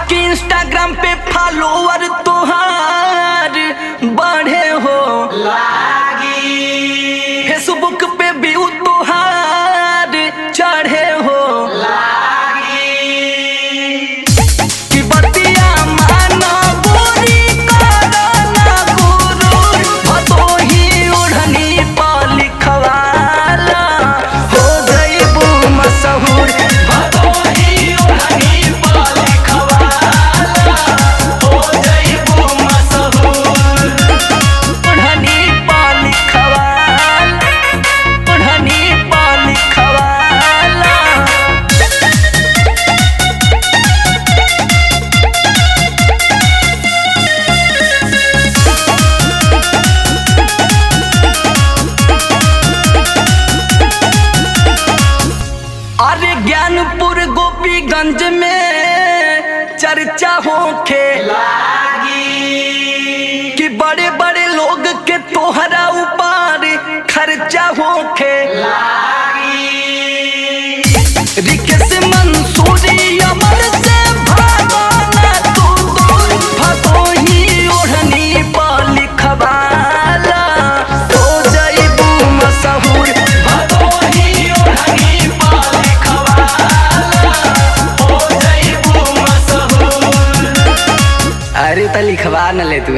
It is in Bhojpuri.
कि इंस्टाग्राम पे फॉलोअर तुहार बढ़े हो लागी, फेसबुक पे व्यू तुहार चढ़े हो लागी, कि बतिया माना बोरी करना गुरु भदोही ओढ़नी पर लिखवाला हो जइबू मशहूर। भदोही ओढ़नी पर लिखवाला हो जइबू मशहूर। ओढ़नी पर लिखवाला, ओढ़नी पर लिखवाला। अरे ज्ञानपुर गोपीगंज में चर्चा होखे लागी, कि बड़े बड़े लोग के तोहरा ऊपर खर्चा होखे लागी, रिकेश मंसूरी अमर से भागना तू दूर। भदोही ओढ़नी पर लिखवाला हो जइबू मशहूर। भदोही ओढ़नी पर लिखवाला हो जइबू मशहूर। अरे तो लिखवा न ले तू।